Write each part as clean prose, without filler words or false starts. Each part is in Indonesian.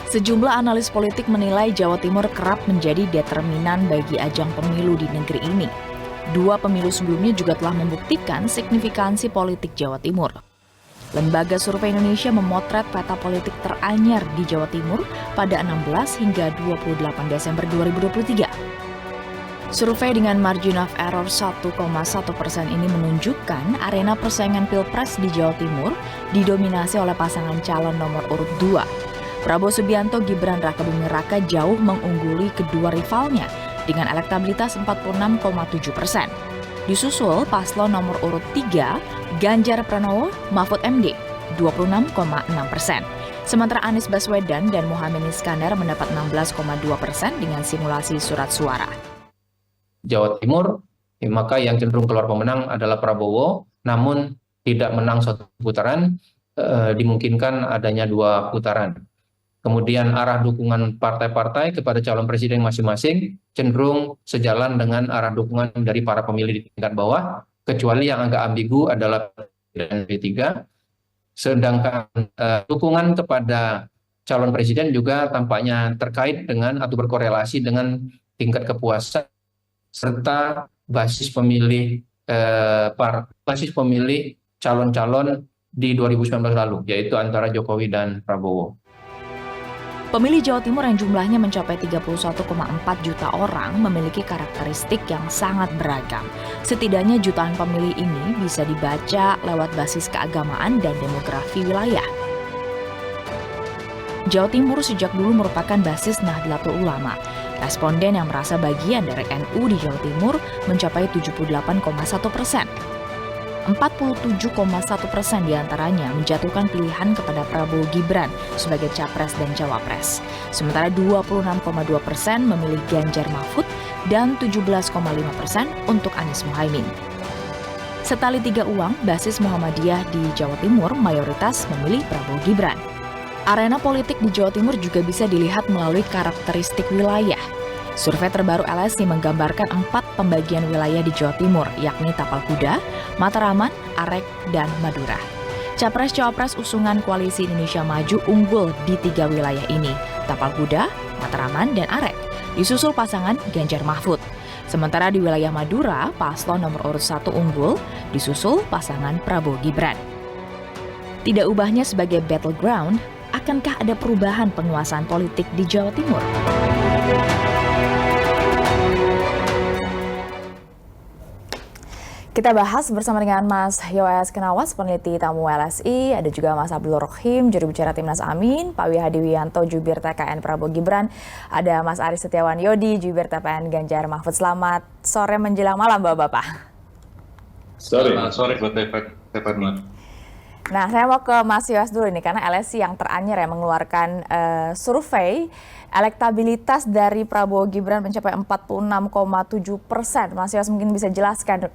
Sejumlah analis politik menilai Jawa Timur kerap menjadi determinan bagi ajang pemilu di negeri ini. Dua pemilu sebelumnya juga telah membuktikan signifikansi politik Jawa Timur. Lembaga Survei Indonesia memotret peta politik teranyar di Jawa Timur pada 16 hingga 28 Desember 2023. Survei dengan margin of error 1,1% ini menunjukkan arena persaingan Pilpres di Jawa Timur didominasi oleh pasangan calon nomor urut 2. Prabowo Subianto Gibran Rakabuming Raka jauh mengungguli kedua rivalnya dengan elektabilitas 46,7%. Disusul paslon nomor urut 3 Ganjar Pranowo Mahfud MD 26,6%. Sementara Anies Baswedan dan Muhaimin Iskandar mendapat 16,2% dengan simulasi surat suara. Jawa Timur, maka yang cenderung keluar pemenang adalah Prabowo, namun tidak menang satu putaran, dimungkinkan adanya 2 putaran. Kemudian arah dukungan partai-partai kepada calon presiden masing-masing cenderung sejalan dengan arah dukungan dari para pemilih di tingkat bawah, kecuali yang agak ambigu adalah P3. Sedangkan dukungan kepada calon presiden juga tampaknya terkait dengan atau berkorelasi dengan tingkat kepuasan serta basis pemilih calon-calon di 2019 lalu, yaitu antara Jokowi dan Prabowo. Pemilih Jawa Timur yang jumlahnya mencapai 31,4 juta orang memiliki karakteristik yang sangat beragam. Setidaknya jutaan pemilih ini bisa dibaca lewat basis keagamaan dan demografi wilayah. Jawa Timur sejak dulu merupakan basis Nahdlatul Ulama. Responden yang merasa bagian dari NU di Jawa Timur mencapai 78,1%. 47,1% diantaranya menjatuhkan pilihan kepada Prabowo Gibran sebagai capres dan cawapres. Sementara 26,2% memilih Ganjar Mahfud dan 17,5% untuk Anies Muhaimin. Setali 3 uang, basis Muhammadiyah di Jawa Timur mayoritas memilih Prabowo Gibran. Arena politik di Jawa Timur juga bisa dilihat melalui karakteristik wilayah. Survei terbaru LSI menggambarkan 4 pembagian wilayah di Jawa Timur, yakni Tapal Kuda, Mataraman, Arek, dan Madura. Capres-cawapres usungan Koalisi Indonesia Maju unggul di 3 wilayah ini, Tapal Kuda, Mataraman, dan Arek, disusul pasangan Ganjar Mahfud. Sementara di wilayah Madura, paslon nomor urut 1 unggul, disusul pasangan Prabowo Gibran. Tidak ubahnya sebagai battleground, akankah ada perubahan penguasaan politik di Jawa Timur? Kita bahas bersama dengan Mas Yoes Kenawas, peneliti tamu LSI, ada juga Mas Abdul Rohim, juru bicara Timnas Amin, Pak Wihadi Wianto, jubir TKN Prabowo Gibran, ada Mas Aris Setiawan Yodi, jubir TPN Ganjar Mahfud. Selamat sore menjelang malam, Bapak-Bapak. Sore buat TPN. Nah, saya mau ke Mas Yoes dulu nih, karena LSI yang teranyar ya mengeluarkan survei elektabilitas dari Prabowo Gibran mencapai 46,7%. Mas Yoes mungkin bisa jelaskan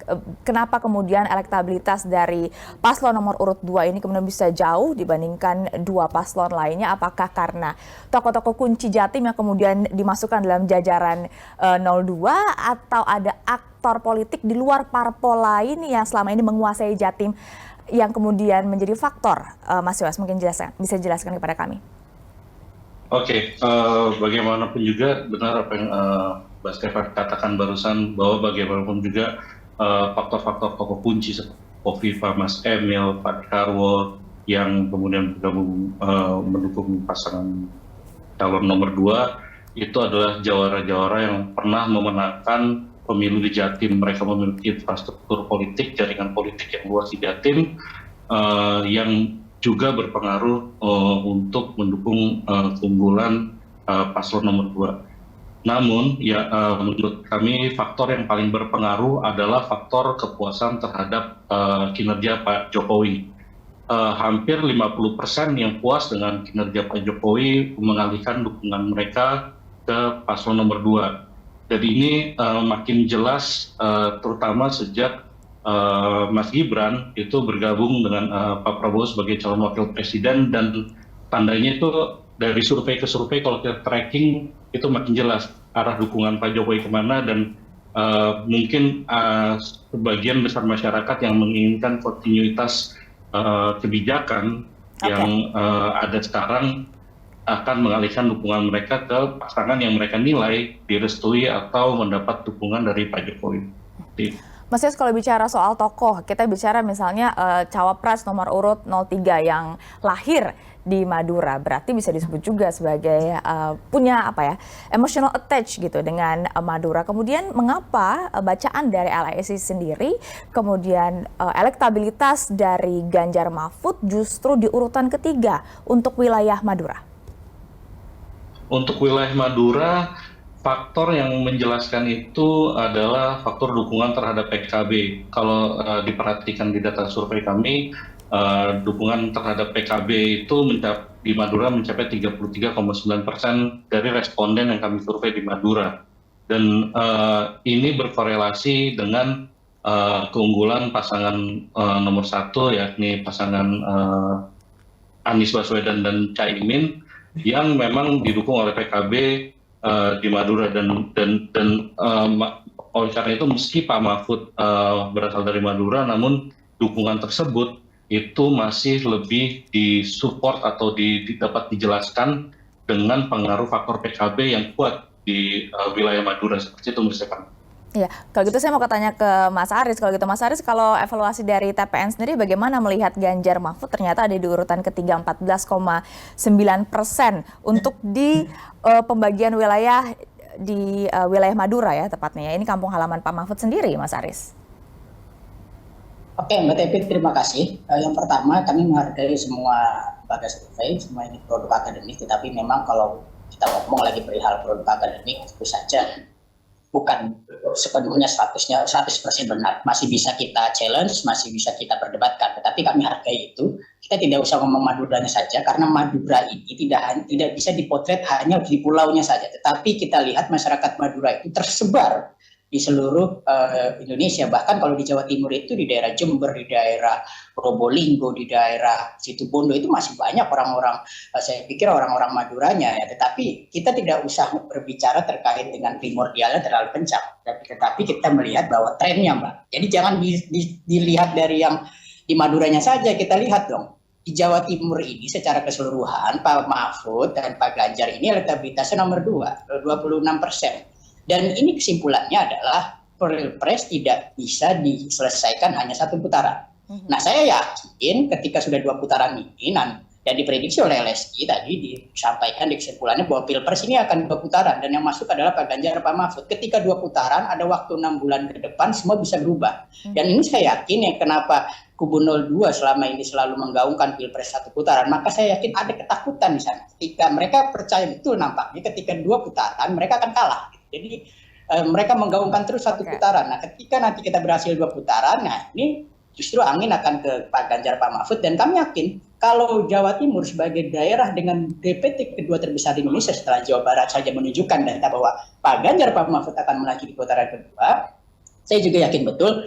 kenapa kemudian elektabilitas dari paslon nomor urut 2 ini kemudian bisa jauh dibandingkan 2 paslon lainnya. Apakah karena tokoh-tokoh kunci Jatim yang kemudian dimasukkan dalam jajaran 02 atau ada aktor politik di luar parpol lain yang selama ini menguasai Jatim yang kemudian menjadi faktor? Mas Yoes mungkin bisa jelaskan kepada kami. Oke, bagaimanapun juga benar apa yang Mbak Stefan katakan barusan, bahwa bagaimanapun juga faktor-faktor tokoh kunci seperti Kofifa, Mas Emil, Pak Karwo yang kemudian bergabung mendukung pasangan calon nomor 2 itu adalah jawara-jawara yang pernah memenangkan pemilu di Jatim. Mereka memiliki infrastruktur politik, jaringan politik yang luas di Jatim, yang juga berpengaruh untuk mendukung keunggulan paslon nomor 2. Namun, ya menurut kami faktor yang paling berpengaruh adalah faktor kepuasan terhadap kinerja Pak Jokowi. Hampir 50% yang puas dengan kinerja Pak Jokowi mengalihkan dukungan mereka ke paslon nomor 2. Jadi ini makin jelas terutama sejak Mas Gibran itu bergabung dengan Pak Prabowo sebagai calon wakil presiden, dan tandanya itu dari survei ke survei kalau kita tracking itu makin jelas arah dukungan Pak Jokowi kemana, dan mungkin sebagian besar masyarakat yang menginginkan kontinuitas kebijakan yang ada sekarang akan mengalihkan dukungan mereka ke pasangan yang mereka nilai direstui atau mendapat dukungan dari Pak Jokowi. Mas Yos, kalau bicara soal tokoh, kita bicara misalnya cawapres nomor urut 03 yang lahir di Madura, berarti bisa disebut juga sebagai punya emotional attach gitu dengan Madura. Kemudian mengapa bacaan dari LSI sendiri, kemudian elektabilitas dari Ganjar Mahfud justru di urutan ketiga untuk wilayah Madura? Untuk wilayah Madura, faktor yang menjelaskan itu adalah faktor dukungan terhadap PKB. Kalau diperhatikan di data survei kami, dukungan terhadap PKB itu di Madura mencapai 33,9% dari responden yang kami survei di Madura. Dan ini berkorelasi dengan keunggulan pasangan nomor 1, yakni pasangan Anies Baswedan dan Caimin, yang memang didukung oleh PKB di Madura, dan oleh karena itu meski Pak Mahfud berasal dari Madura, namun dukungan tersebut itu masih lebih disupport atau dapat dijelaskan dengan pengaruh faktor PKB yang kuat di wilayah Madura, seperti itu menurut saya. Iya, kalau gitu saya mau tanya ke Mas Aris. Kalau gitu Mas Aris, kalau evaluasi dari TPN sendiri bagaimana melihat Ganjar Mahfud ternyata ada di urutan ketiga 14,9% untuk di pembagian wilayah di wilayah Madura ya tepatnya. Ini kampung halaman Pak Mahfud sendiri, Mas Aris. Oke, Mbak Tepi, terima kasih. Yang pertama, kami menghargai semua lembaga survei, semua ini produk akademik, tetapi memang kalau kita ngomong lagi perihal produk akademik, tentu saja bukan sepenuhnya 100% benar. Masih bisa kita challenge, masih bisa kita perdebatkan. Tetapi kami hargai itu. Kita tidak usah ngomong Maduranya saja, karena Madura ini tidak bisa dipotret hanya di pulaunya saja. Tetapi kita lihat masyarakat Madura itu tersebar di seluruh Indonesia. Bahkan kalau di Jawa Timur itu, di daerah Jember, di daerah Probolinggo, di daerah Situbondo itu masih banyak orang-orang, saya pikir orang-orang Maduranya ya. Tetapi kita tidak usah berbicara terkait dengan primordialnya terlalu kencang. Tetapi kita melihat bahwa trennya, Mbak. Jadi jangan dilihat dari yang di Maduranya saja, kita lihat dong. Di Jawa Timur ini secara keseluruhan Pak Mahfud dan Pak Ganjar ini elektabilitasnya nomor 2, 26%. Dan ini kesimpulannya adalah Pilpres tidak bisa diselesaikan hanya satu putaran. Nah, saya yakin ketika sudah 2 putaran ini, dan diprediksi oleh LSI tadi disampaikan di kesimpulannya bahwa Pilpres ini akan 2 putaran, dan yang masuk adalah Pak Ganjar dan Pak Mahfud. Ketika 2 putaran, ada waktu 6 bulan ke depan, semua bisa berubah. Dan ini saya yakin ya kenapa kubu 02 selama ini selalu menggaungkan Pilpres 1 putaran, maka saya yakin ada ketakutan di sana. Ketika mereka percaya betul nampaknya ketika 2 putaran mereka akan kalah. Jadi mereka menggaungkan terus 1 putaran. Nah, ketika nanti kita berhasil 2 putaran, nah ini justru angin akan ke Pak Ganjar, Pak Mahfud. Dan kami yakin kalau Jawa Timur sebagai daerah dengan DPT kedua terbesar di Indonesia setelah Jawa Barat saja menunjukkan data bahwa Pak Ganjar, Pak Mahfud akan melaju di putaran kedua, saya juga yakin betul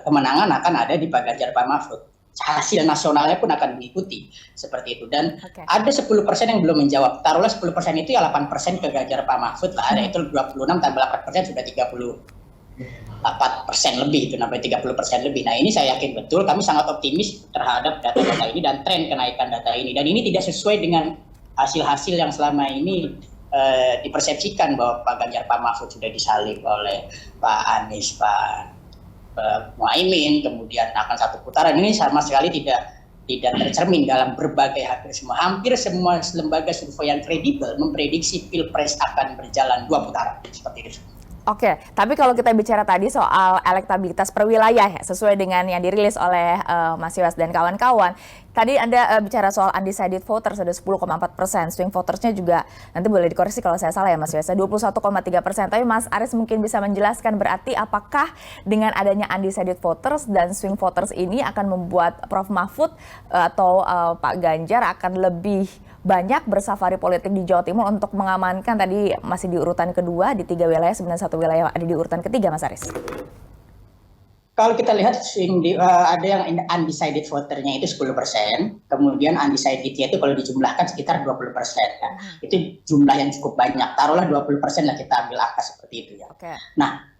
kemenangan akan ada di Pak Ganjar, Pak Mahfud. Hasil nasionalnya pun akan mengikuti seperti itu. Dan ada 10% yang belum menjawab. Taruhlah 10% itu ya 8% ke Ganjar, Pak Mahfud lah. Ada itu 26 tambah 8% sudah 38% lebih, itu sampai 30% lebih. Nah, ini saya yakin betul, kami sangat optimis terhadap data-data ini dan tren kenaikan data ini. Dan ini tidak sesuai dengan hasil-hasil yang selama ini dipersepsikan bahwa Pak Ganjar, Pak Mahfud sudah disalib oleh Pak Anies, Pak Muhaimin, kemudian akan 1 putaran. Ini sama sekali tidak tercermin dalam hampir semua lembaga survei yang kredibel memprediksi Pilpres akan berjalan 2 putaran seperti itu. Oke, tapi kalau kita bicara tadi soal elektabilitas per wilayah, sesuai dengan yang dirilis oleh Mas Yos dan kawan-kawan, tadi Anda bicara soal undecided voters ada 10,4%, swing votersnya juga nanti boleh dikoreksi kalau saya salah ya Mas Yos, 21,3%. Tapi Mas Aris mungkin bisa menjelaskan berarti apakah dengan adanya undecided voters dan swing voters ini akan membuat Prof Mahfud atau Pak Ganjar akan lebih banyak bersafari politik di Jawa Timur untuk mengamankan, tadi masih di urutan kedua di 3 wilayah, sebenarnya 1 wilayah ada di urutan ketiga, Mas Aris? Kalau kita lihat ada yang undecided voternya itu 10%, kemudian undecidednya itu kalau dijumlahkan sekitar 20%. Itu jumlah yang cukup banyak. Taruhlah 20% lah kita ambil angka seperti itu ya. Nah,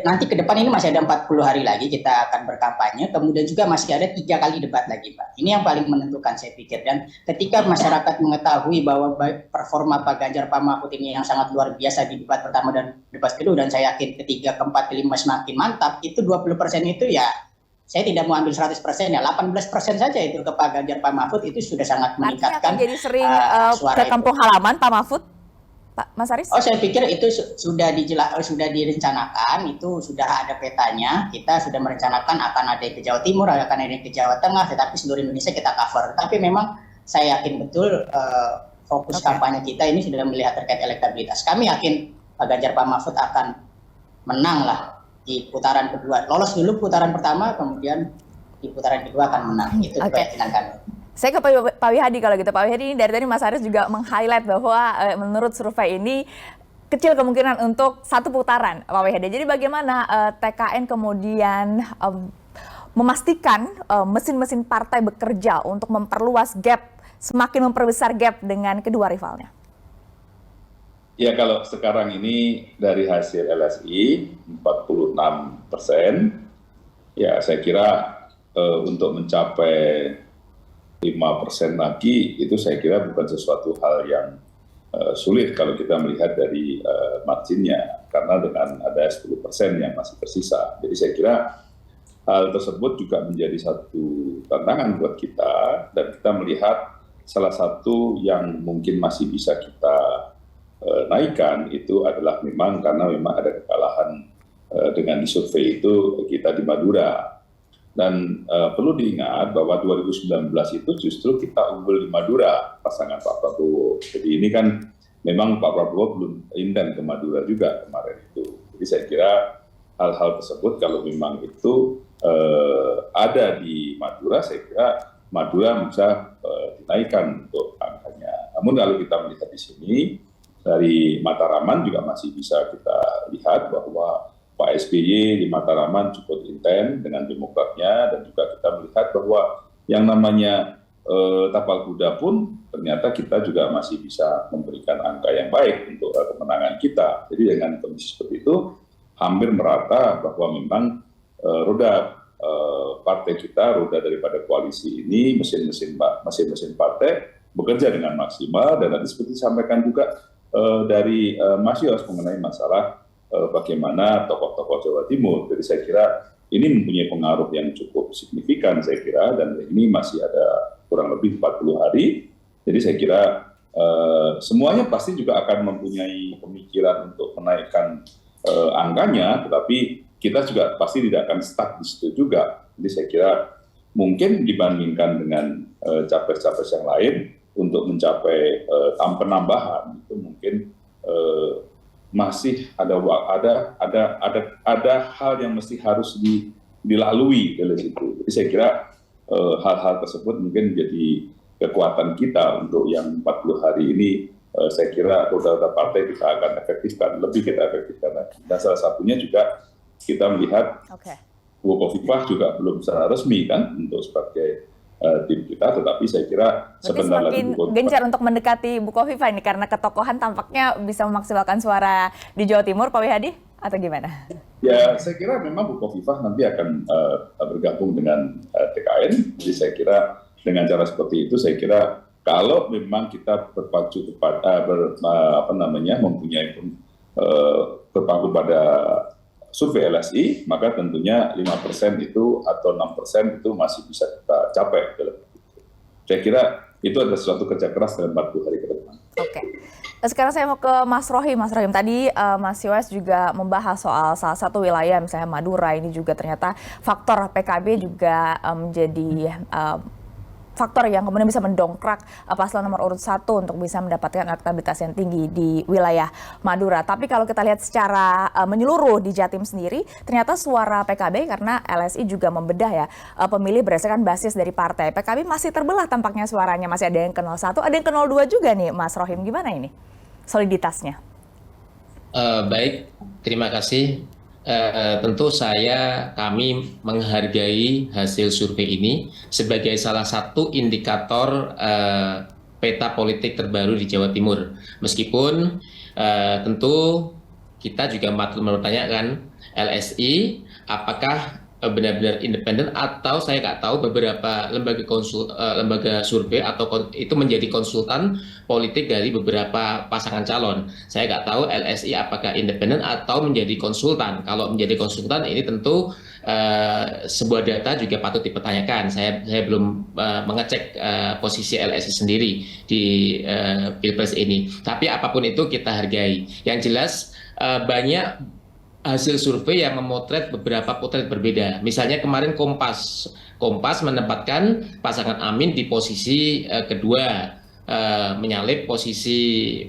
nanti ke depan ini masih ada 40 hari lagi kita akan berkampanye, kemudian juga masih ada 3 kali debat lagi, Pak. Ini yang paling menentukan saya pikir. Dan ketika masyarakat mengetahui bahwa performa Pak Ganjar, Pak Mahfud ini yang sangat luar biasa di debat pertama dan debat kedua, dan saya yakin ketiga, keempat, kelima semakin mantap, itu 20% itu ya, saya tidak mau ambil 100% ya, 18% saja itu ke Pak Ganjar, Pak Mahfud, itu sudah sangat meningkatkan. Artinya akan jadi sering suara ke kampung halaman Pak Mahfud, Pak Mas Haris? Oh, saya pikir itu sudah direncanakan, itu sudah ada petanya. Kita sudah merencanakan akan ada ke Jawa Timur, akan ada ke Jawa Tengah, tetapi seluruh Indonesia kita cover. Tapi memang saya yakin betul fokus kampanye kita ini sudah melihat terkait elektabilitas. Kami yakin Pak Ganjar, Pak Mahfud akan menang lah di putaran kedua. Lolos dulu putaran pertama, kemudian di putaran kedua akan menang. Itu keyakinan kami. Saya ke Pak Wihadi kalau gitu. Pak Wihadi, ini dari tadi Mas Haris juga meng-highlight bahwa menurut survei ini kecil kemungkinan untuk satu putaran, Pak Wihadi. Jadi bagaimana TKN kemudian memastikan mesin-mesin partai bekerja untuk memperluas gap, semakin memperbesar gap dengan kedua rivalnya? Ya, kalau sekarang ini dari hasil LSI 46%, ya saya kira untuk mencapai 5% lagi itu saya kira bukan sesuatu hal yang sulit kalau kita melihat dari marginnya, karena dengan ada 10% yang masih tersisa. Jadi saya kira hal tersebut juga menjadi satu tantangan buat kita, dan kita melihat salah satu yang mungkin masih bisa kita naikkan itu adalah memang karena memang ada kekalahan dengan di survei itu kita di Madura. Dan perlu diingat bahwa 2019 itu justru kita unggul di Madura, pasangan Pak Prabowo. Jadi ini kan memang Pak Prabowo belum intent ke Madura juga kemarin itu. Jadi saya kira hal-hal tersebut kalau memang itu ada di Madura, saya kira Madura bisa dinaikkan untuk angkanya. Namun kalau kita melihat di sini, dari Mataraman juga masih bisa kita lihat bahwa Pak SBY di Mataraman cukup intens dengan demokratnya, dan juga kita melihat bahwa yang namanya tapal kuda pun ternyata kita juga masih bisa memberikan angka yang baik untuk kemenangan kita. Jadi dengan kondisi seperti itu hampir merata bahwa memang roda partai kita, roda daripada koalisi ini, mesin-mesin partai bekerja dengan maksimal. Dan nanti seperti disampaikan juga dari Mas Yos mengenai masalah bagaimana tokoh-tokoh Jawa Timur. Jadi saya kira ini mempunyai pengaruh yang cukup signifikan saya kira, dan ini masih ada kurang lebih 40 hari. Jadi saya kira semuanya pasti juga akan mempunyai pemikiran untuk menaikkan angkanya, tetapi kita juga pasti tidak akan stuck di situ juga. Jadi saya kira mungkin dibandingkan dengan capres-capres yang lain untuk mencapai penambahan itu mungkin masih ada hal yang mesti harus dilalui dari situ. Jadi saya kira hal-hal tersebut mungkin menjadi kekuatan kita untuk yang 40 hari ini. Saya kira roda-roda partai kita akan efektifkan, lebih kita efektifkan lagi. Dan salah satunya juga kita melihat Bukoviva juga belum secara resmi kan untuk sebagai tim kita, tetapi saya kira sebentar lagi gencar untuk mendekati Bukoviva ini karena ketokohan tampaknya bisa memaksimalkan suara di Jawa Timur, Pak Wihadi, atau gimana? Ya, saya kira memang Bukoviva nanti akan bergabung dengan TKN. Jadi saya kira dengan cara seperti itu, saya kira kalau memang kita berpacu kepada mempunyai berpaku pada survei LSI, maka tentunya 5% itu atau 6% itu masih bisa kita capai. Saya kira itu adalah suatu kerja keras dalam 40 hari ke depan. Oke. Sekarang saya mau ke Mas Rohim. Mas Rohim, tadi Mas Yowes juga membahas soal salah satu wilayah, misalnya Madura, ini juga ternyata faktor PKB juga menjadi faktor yang kemudian bisa mendongkrak paslon nomor urut 1 untuk bisa mendapatkan elektabilitas yang tinggi di wilayah Madura. Tapi kalau kita lihat secara menyeluruh di Jatim sendiri, ternyata suara PKB karena LSI juga membedah ya pemilih berdasarkan basis dari partai. PKB masih terbelah tampaknya suaranya, masih ada yang ke 01, ada yang ke 02 juga nih, Mas Rohim. Gimana ini soliditasnya? Baik, terima kasih. Tentu kami menghargai hasil survei ini sebagai salah satu indikator peta politik terbaru di Jawa Timur. Meskipun tentu kita juga patut mempertanyakan LSI, apakah benar-benar independen atau saya nggak tahu beberapa lembaga survei atau itu menjadi konsultan politik dari beberapa pasangan calon. Saya nggak tahu LSI apakah independen atau menjadi konsultan. Kalau menjadi konsultan ini tentu sebuah data juga patut dipertanyakan. Saya belum mengecek posisi LSI sendiri di Pilpres ini. Tapi apapun itu kita hargai. Yang jelas banyak hasil survei yang memotret beberapa potret berbeda. Misalnya kemarin Kompas menempatkan pasangan Amin di posisi kedua, menyalip posisi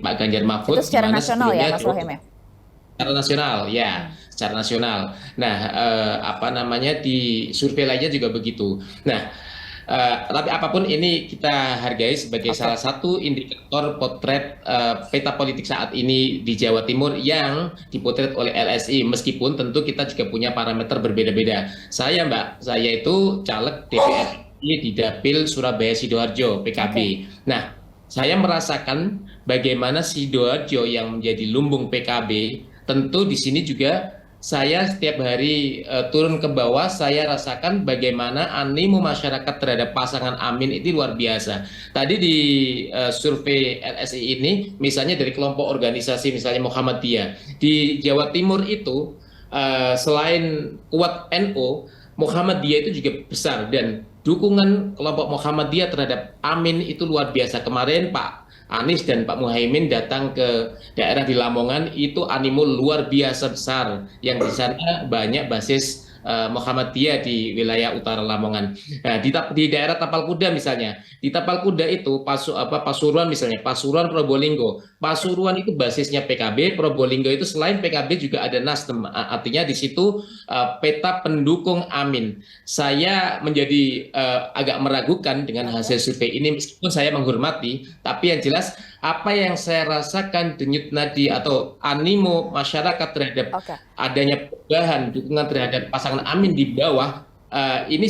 Pak Ganjar Mahfud. Itu secara nasional ya, Mas Rohim ya? Secara nasional, ya, secara nasional. Nah, di survei lainnya juga begitu. Nah, tapi apapun ini kita hargai sebagai salah satu indikator potret peta politik saat ini di Jawa Timur yang dipotret oleh LSI, meskipun tentu kita juga punya parameter berbeda-beda. Saya itu caleg DPR di Dapil Surabaya Sidoarjo PKB. Nah, saya merasakan bagaimana Sidoarjo yang menjadi lumbung PKB, tentu di sini juga saya setiap hari turun ke bawah, saya rasakan bagaimana animo masyarakat terhadap pasangan Amin itu luar biasa. Tadi di survei LSI ini, misalnya dari kelompok organisasi misalnya Muhammadiyah, di Jawa Timur itu selain kuat NU, Muhammadiyah itu juga besar dan dukungan kelompok Muhammadiyah terhadap Amin itu luar biasa. Kemarin Pak Anies dan Pak Muhaimin datang ke daerah di Lamongan, itu animo luar biasa besar, yang di sana banyak basis Muhammadiyah di wilayah utara Lamongan. Nah, di daerah Tapal Kuda misalnya, di Tapal Kuda itu Pasuruan misalnya, Pasuruan Probolinggo. Pasuruan itu basisnya PKB, Probolinggo itu selain PKB juga ada Nasdem. Artinya di situ peta pendukung Amin. Saya menjadi agak meragukan dengan hasil survei ini, meskipun saya menghormati, tapi yang jelas apa yang saya rasakan denyut nadi atau animo masyarakat terhadap adanya perubahan dukungan terhadap pasangan Amin di bawah, ini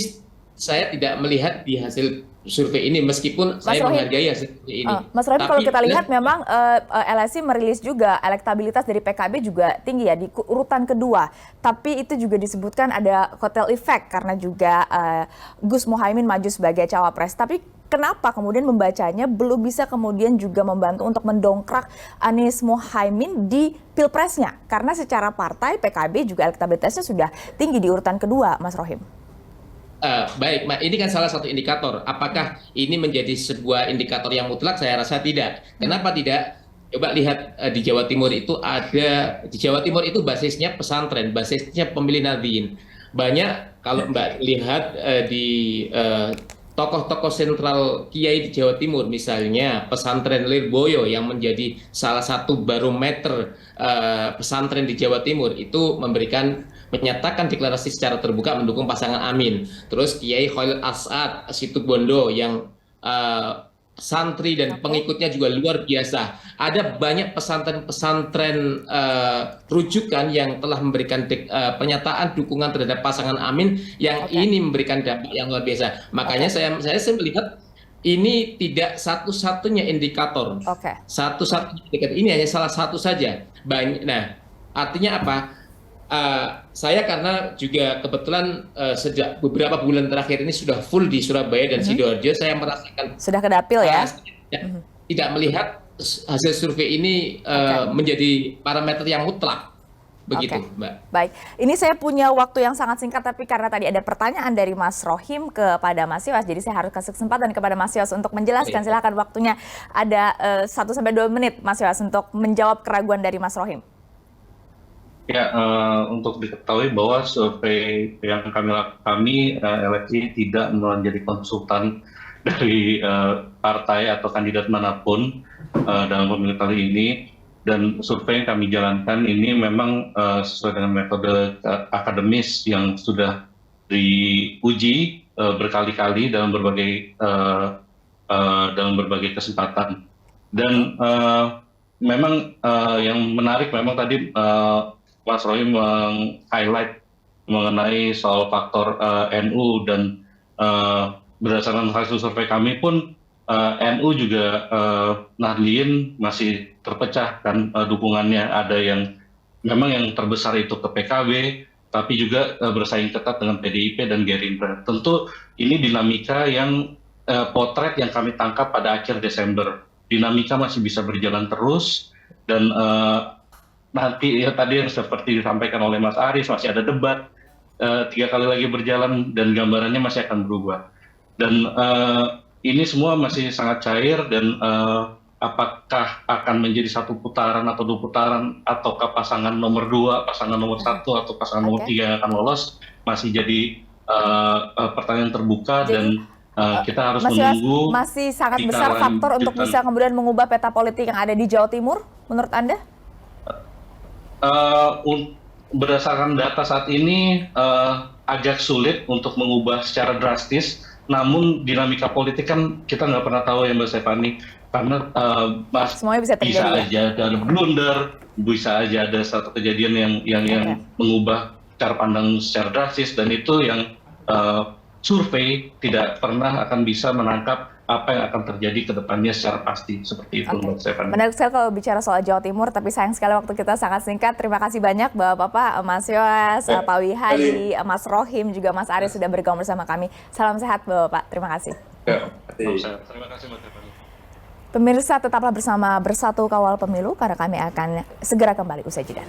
saya tidak melihat di hasil survei ini, meskipun saya menghargai hasil survei ini. Mas Rohim, kalau kita lihat memang LSI merilis juga elektabilitas dari PKB juga tinggi ya, di urutan kedua. Tapi itu juga disebutkan ada kotel efek karena juga Gus Muhaimin maju sebagai cawapres. Tapi kenapa kemudian membacanya belum bisa kemudian juga membantu untuk mendongkrak Anies Muhaimin di Pilpresnya? Karena secara partai PKB juga elektabilitasnya sudah tinggi di urutan kedua, Mas Rohim. Baik, ini kan salah satu indikator. Apakah ini menjadi sebuah indikator yang mutlak? Saya rasa tidak. Kenapa tidak? Coba lihat di Jawa Timur itu di Jawa Timur itu basisnya pesantren, basisnya pemilih Nahdliyin. Banyak kalau Mbak lihat di tokoh-tokoh sentral Kiai di Jawa Timur, misalnya pesantren Lirboyo yang menjadi salah satu barometer pesantren di Jawa Timur, itu menyatakan deklarasi secara terbuka mendukung pasangan Amin. Terus Kiai Khalil As'ad Situbondo yang santri dan pengikutnya juga luar biasa. Ada banyak pesantren-pesantren rujukan yang telah memberikan pernyataan dukungan terhadap pasangan Amin yang ini memberikan dampak yang luar biasa. Makanya saya melihat ini tidak satu-satunya indikator. Satu-satunya indikator, ini hanya salah satu saja. Nah, artinya apa? Saya karena juga kebetulan sejak beberapa bulan terakhir ini sudah full di Surabaya dan Sidoarjo, saya merasakan sudah ke dapil ya. Tidak melihat hasil survei ini menjadi parameter yang mutlak. Begitu, Mbak. Baik, ini saya punya waktu yang sangat singkat, tapi karena tadi ada pertanyaan dari Mas Rohim kepada Mas Yos, jadi saya harus kasih kesempatan kepada Mas Yos untuk menjelaskan. Silakan, waktunya ada 1-2 menit Mas Yos untuk menjawab keraguan dari Mas Rohim. Ya, untuk diketahui bahwa survei yang kami LSI tidak menjadi konsultan dari partai atau kandidat manapun dalam pemilu kali ini, dan survei yang kami jalankan ini memang sesuai dengan metode akademis yang sudah diuji berkali-kali dalam berbagai kesempatan. Dan memang yang menarik memang tadi Mas Rohim meng-highlight mengenai soal faktor NU, dan berdasarkan hasil survei kami pun NU juga Nahdliyin masih terpecah kan dukungannya. Ada yang memang yang terbesar itu ke PKB, tapi juga bersaing ketat dengan PDIP dan Gerindra. Tentu ini dinamika yang potret yang kami tangkap pada akhir Desember. Dinamika masih bisa berjalan terus dan nanti ya tadi yang seperti disampaikan oleh Mas Aris, masih ada debat 3 kali lagi berjalan dan gambarannya masih akan berubah. Dan ini semua masih sangat cair dan apakah akan menjadi 1 putaran atau 2 putaran, ataukah pasangan nomor 2, pasangan nomor 1, atau pasangan nomor 3 yang akan lolos, masih jadi pertanyaan terbuka. Jadi, dan kita harus menunggu. Masih sangat besar faktor untuk bisa kemudian mengubah peta politik yang ada di Jawa Timur, menurut Anda? Berdasarkan data saat ini agak sulit untuk mengubah secara drastis, namun dinamika politik kan kita nggak pernah tahu ya Mbak Stephanie, karena semuanya bisa terjadi, aja ada blunder, bisa aja ada satu kejadian yang mengubah cara pandang secara drastis, dan itu yang survei tidak pernah akan bisa menangkap apa yang akan terjadi ke depannya secara pasti, seperti itu Mbak Stephanie. Menarik sekali kalau bicara soal Jawa Timur, tapi sayang sekali waktu kita sangat singkat. Terima kasih banyak Bapak-Bapak, Mas Yoas, Pak Wihadi, Mas Rohim, juga Mas Aris sudah bergabung bersama kami. Salam sehat Bapak-Bapak, terima kasih. Terima kasih Mbak Stephanie. Pemirsa, tetaplah bersama Bersatu Kawal Pemilu karena kami akan segera kembali usai jeda.